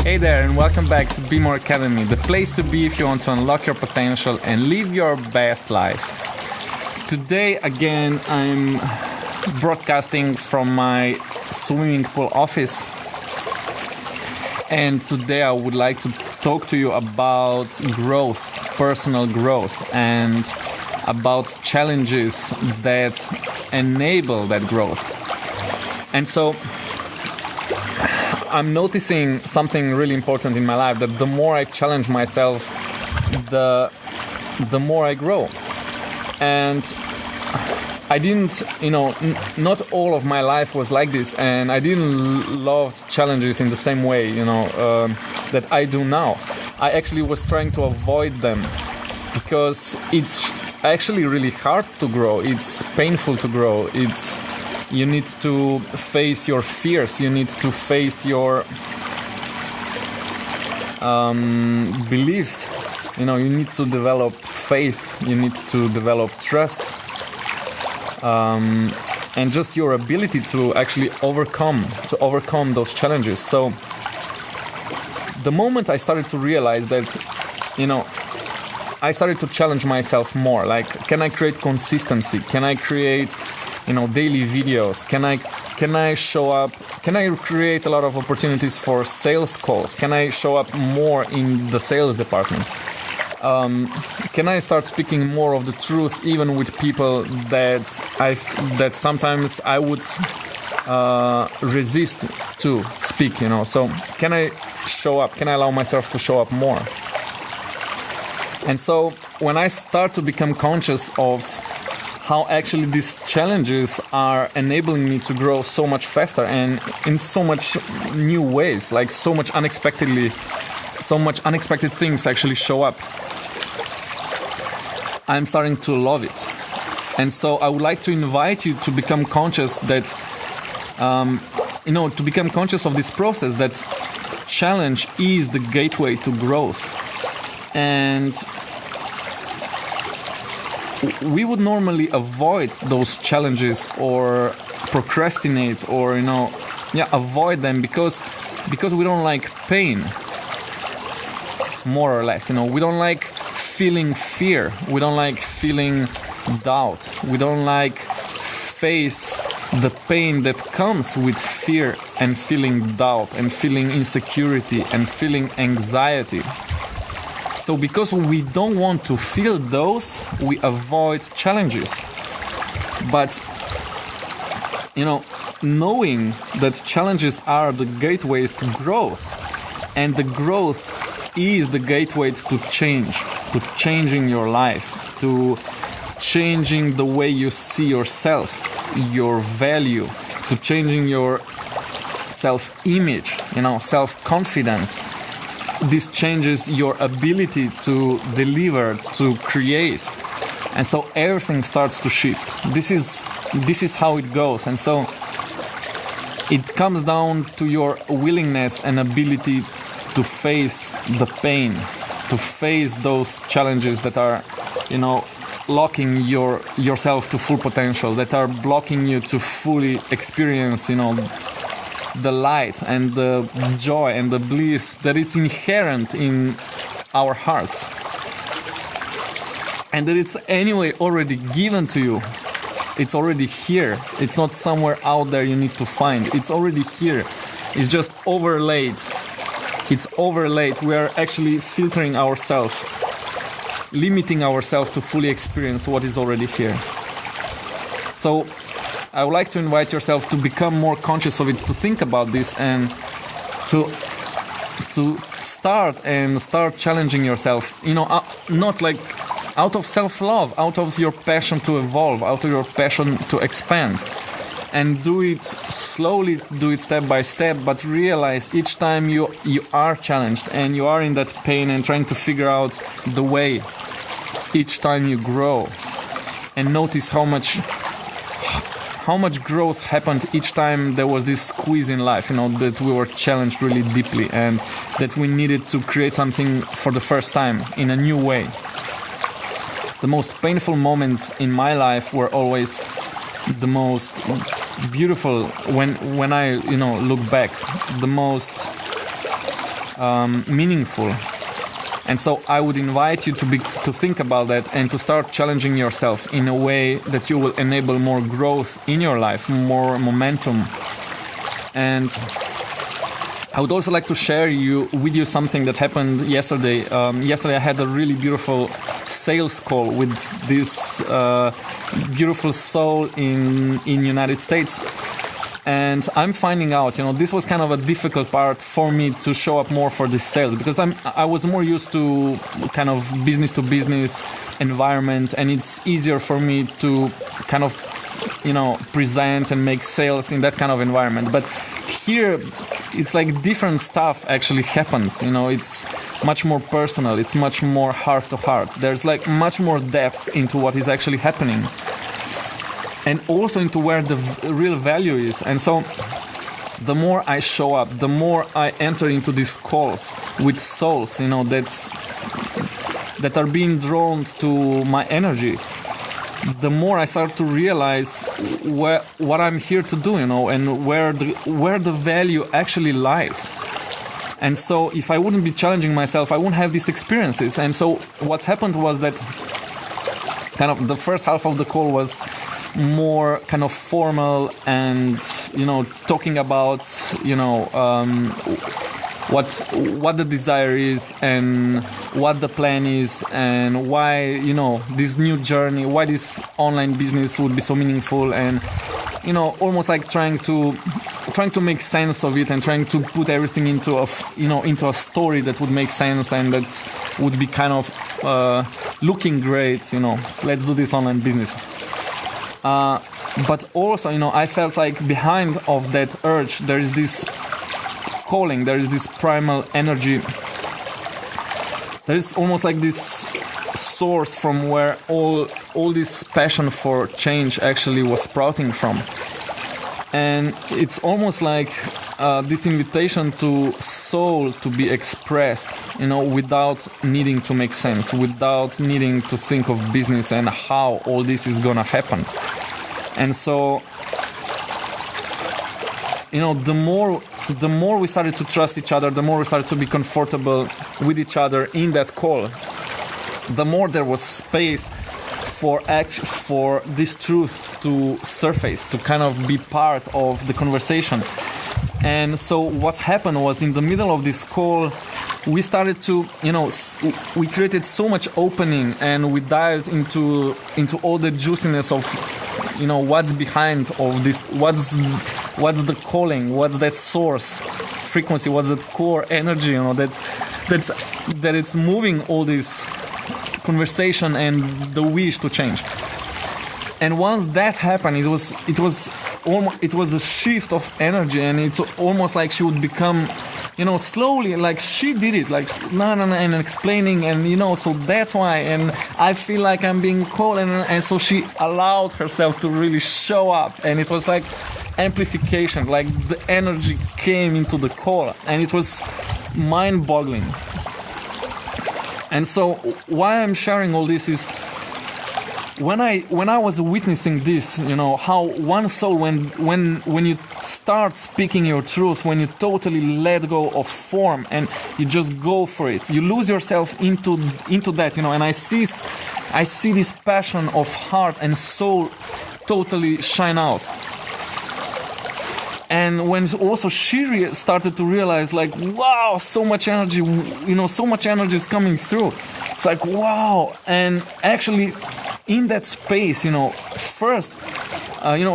Hey there, and welcome back to BeMore Academy, the place to be if you want to unlock your potential and live your best life. Today, again, I'm broadcasting from my swimming pool office. And today I would like to talk to you about growth, personal growth, and about challenges that enable that growth. And so I'm noticing something really important in my life, that the more I challenge myself, the more I grow. And I didn't, not all of my life was like this, and I didn't love challenges in the same way, that I do now. I actually was trying to avoid them because it's actually really hard to grow. It's painful to grow. You need to face your fears. You need to face your beliefs. You need to develop faith. You need to develop trust. And just your ability to actually overcome those challenges. So the moment I started to realize that, I started to challenge myself more. Like, can I create consistency? Can I create daily videos? Can I show up? Can I create a lot of opportunities for sales calls? Can I show up more in the sales department? Can I start speaking more of the truth, even with people that sometimes I would resist to speak? So can I show up? Can I allow myself to show up more? And so when I start to become conscious of how actually these challenges are enabling me to grow so much faster and in so much new ways, like so much unexpected things actually show up, I'm starting to love it. And so I would like to invite you to become conscious that, to become conscious of this process, that challenge is the gateway to growth. And we would normally avoid those challenges or procrastinate or avoid them because we don't like pain, more or less. We don't like feeling fear. We don't like feeling doubt. We don't like face the pain that comes with fear and feeling doubt and feeling insecurity and feeling anxiety. So because we don't want to feel those, we avoid challenges. But, knowing that challenges are the gateways to growth, and the growth is the gateway to changing your life, to changing the way you see yourself, your value, to changing your self-image, self-confidence. This changes your ability to deliver, to create. And so everything starts to shift. This is how it goes. And so it comes down to your willingness and ability to face the pain, to face those challenges that are, locking yourself to full potential, that are blocking you to fully experience, the light and the joy and the bliss that it's inherent in our hearts. And that it's anyway already given to you. It's already here. It's not somewhere out there you need to find. It's already here. It's just overlaid. It's overlaid. We are actually filtering ourselves, limiting ourselves to fully experience what is already here. So I would like to invite yourself to become more conscious of it, to think about this, and to start challenging yourself. Not like out of self-love, out of your passion to evolve, out of your passion to expand, and do it slowly, do it step by step. But realize each time you are challenged and you are in that pain and trying to figure out the way, each time you grow, and notice how much growth happened each time there was this squeeze in life, that we were challenged really deeply and that we needed to create something for the first time in a new way. The most painful moments in my life were always the most beautiful when I look back. The most meaningful. And so I would invite you to think about that and to start challenging yourself in a way that you will enable more growth in your life, more momentum. And I would also like to share with you something that happened yesterday. Yesterday I had a really beautiful sales call with this beautiful soul in United States. And I'm finding out, this was kind of a difficult part for me to show up more for this sales, because I was more used to kind of business to business environment, and it's easier for me to kind of, present and make sales in that kind of environment. But here, it's like different stuff actually happens. It's much more personal. It's much more heart to heart. There's like much more depth into what is actually happening, and also into where the real value is. And so the more I show up, the more I enter into these calls with souls, that are being drawn to my energy, the more I start to realize what I'm here to do, and where the value actually lies. And so if I wouldn't be challenging myself, I wouldn't have these experiences. And so what happened was that kind of the first half of the call was more kind of formal and, talking about, what the desire is and what the plan is and why, this new journey, why this online business would be so meaningful, and, almost like trying to make sense of it and trying to put everything into a story that would make sense and that would be kind of looking great, let's do this online business. But also, I felt like behind of that urge, there is this calling, there is this primal energy. There is almost like this source from where all this passion for change actually was sprouting from. And it's almost like this invitation to soul to be expressed, without needing to make sense, without needing to think of business and how all this is gonna happen. And so, the more we started to trust each other, the more we started to be comfortable with each other in that call, the more there was space for this truth to surface, to kind of be part of the conversation. And so what happened was, in the middle of this call, we started to, we created so much opening, and we dived into all the juiciness of, what's behind all this, what's the calling, what's that source frequency, what's that core energy, that it's moving all this conversation and the wish to change. And once that happened, it was a shift of energy, and it's almost like she would become, slowly, like she did it, like and explaining, and so that's why, and I feel like I'm being called, and so she allowed herself to really show up, and it was like amplification, like the energy came into the call, and it was mind-boggling. And so why I'm sharing all this is, when I was witnessing this, how one soul, when you start speaking your truth, when you totally let go of form and you just go for it, you lose yourself into that, and I see this passion of heart and soul totally shine out. And when also she started to realize, like, wow, so much energy, so much energy is coming through. It's like, wow. And actually, in that space, first,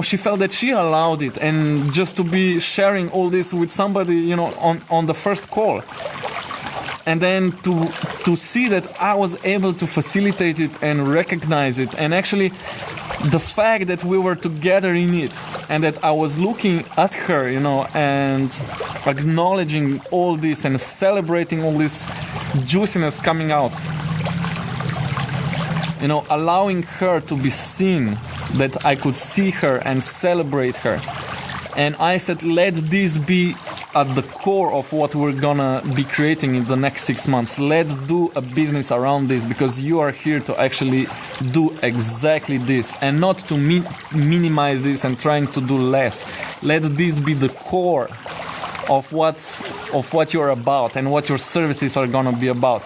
she felt that she allowed it, and just to be sharing all this with somebody, on the first call. And then to see that I was able to facilitate it and recognize it, and actually the fact that we were together in it, and that I was looking at her, and acknowledging all this and celebrating all this juiciness coming out, allowing her to be seen, that I could see her and celebrate her. And I said, let this be at the core of what we're gonna be creating in the next 6 months. Let's do a business around this, because you are here to actually do exactly this, and not to minimize this and trying to do less. Let this be the core of what you're about and what your services are gonna be about.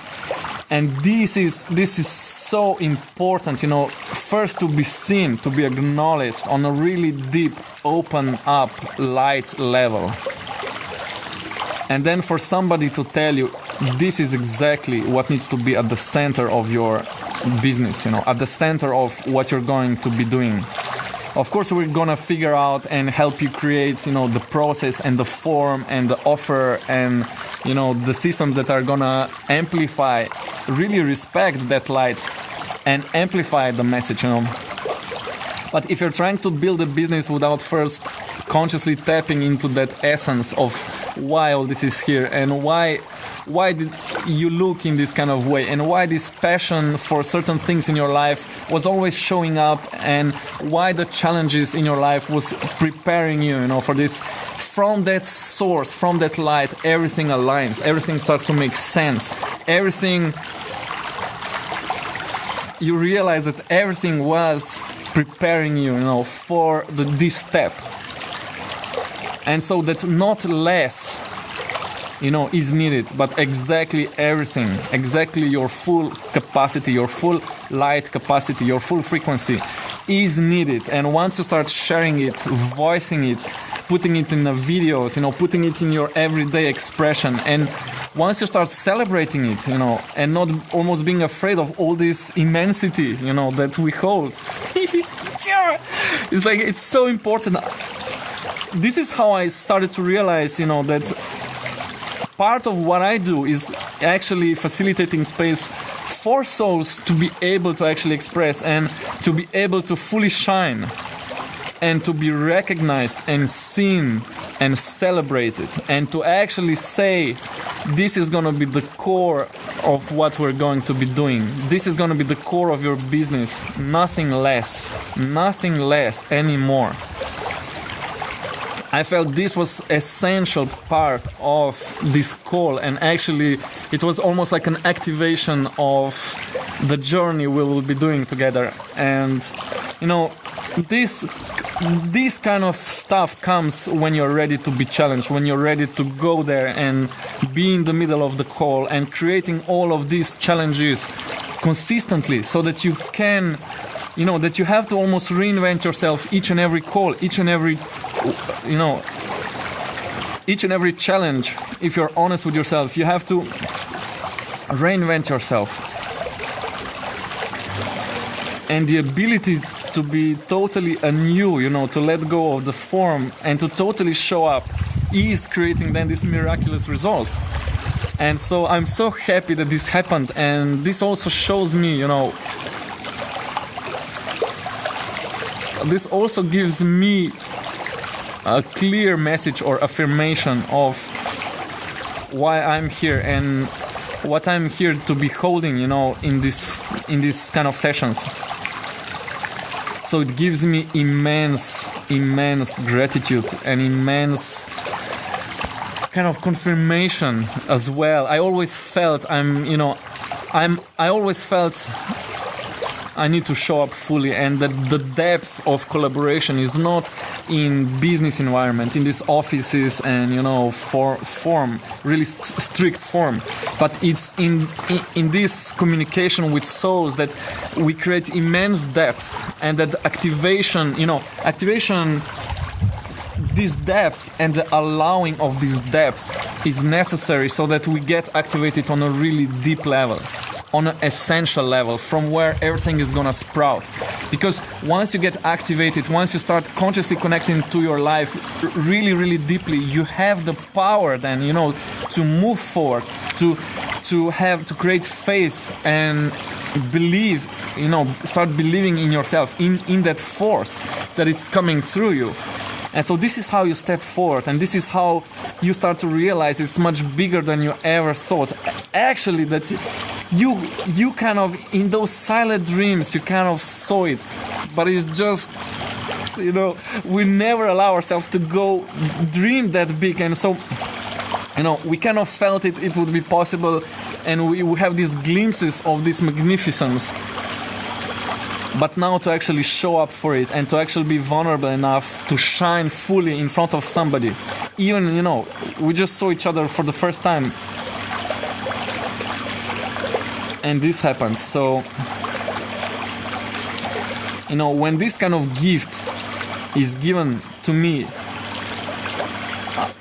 And this is so important, first to be seen, to be acknowledged on a really deep, open up, light level. And then for somebody to tell you, this is exactly what needs to be at the center of your business, at the center of what you're going to be doing. Of course, we're gonna figure out and help you create, the process and the form and the offer and, the systems that are gonna amplify, really respect that light and amplify the message, But if you're trying to build a business without first consciously tapping into that essence of why all this is here and why did you look in this kind of way and why this passion for certain things in your life was always showing up and why the challenges in your life was preparing you, for this. From that source, from that light, everything aligns, everything starts to make sense. You realize that everything was preparing you, for this step. And so that not less, is needed, but exactly everything, exactly your full capacity, your full light capacity, your full frequency is needed. And once you start sharing it, voicing it, putting it in the videos, putting it in your everyday expression, and once you start celebrating it, and not almost being afraid of all this immensity, that we hold. It's like, it's so important. This is how I started to realize, that part of what I do is actually facilitating space for souls to be able to actually express and to be able to fully shine and to be recognized and seen and celebrated and to actually say, this is going to be the core of what we're going to be doing. This is going to be the core of your business. Nothing less anymore. I felt this was essential part of this call, and actually it was almost like an activation of the journey we will be doing together. And this kind of stuff comes when you're ready to be challenged, when you're ready to go there and be in the middle of the call and creating all of these challenges consistently so that you can, that you have to almost reinvent yourself each and every call, each and every challenge. If you're honest with yourself, you have to reinvent yourself. And the ability to be totally anew, to let go of the form and to totally show up is creating then these miraculous results. And so I'm so happy that this happened, and this also shows me, this also gives me a clear message or affirmation of why I'm here and what I'm here to be holding, in this kind of sessions. So it gives me immense gratitude and immense kind of confirmation as well. I always felt I need to show up fully, and that the depth of collaboration is not in business environment, in these offices and form, really strict form, but it's in this communication with souls that we create immense depth, and that activation, this depth and the allowing of this depth is necessary so that we get activated on a really deep level, on an essential level, from where everything is gonna sprout. Because once you get activated, once you start consciously connecting to your life really deeply, you have the power then, to move forward, to create faith and believe, start believing in yourself, in that force that is coming through you. And so this is how you step forward, and this is how you start to realize it's much bigger than you ever thought. Actually, that you kind of, in those silent dreams, you kind of saw it, but it's just, we never allow ourselves to go dream that big. And so, we kind of felt it would be possible, and we have these glimpses of this magnificence. but now to actually show up for it and to actually be vulnerable enough to shine fully in front of somebody. Even, we just saw each other for the first time and this happened. So, when this kind of gift is given to me,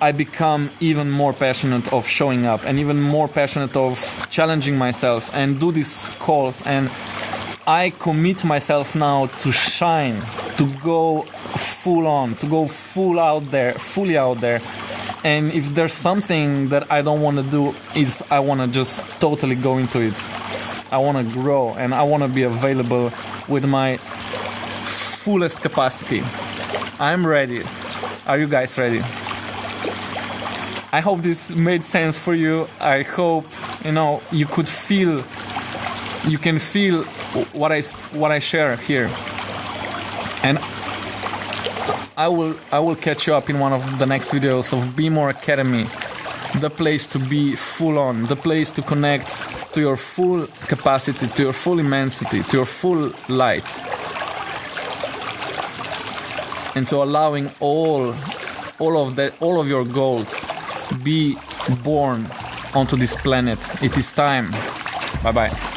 I become even more passionate of showing up and even more passionate of challenging myself and do these calls. And I commit myself now to shine, to go full on, to go fully out there. And if there's something that I don't want to do, is I want to just totally go into it. I want to grow and I want to be available with my fullest capacity. I'm ready. Are you guys ready? I hope this made sense for you. I hope you can feel what I share here. And I will catch you up in one of the next videos of BeMore Academy, the place to be full on, the place to connect to your full capacity, to your full immensity, to your full light, and to allowing all of your gold be born onto this planet. It is time. Bye bye.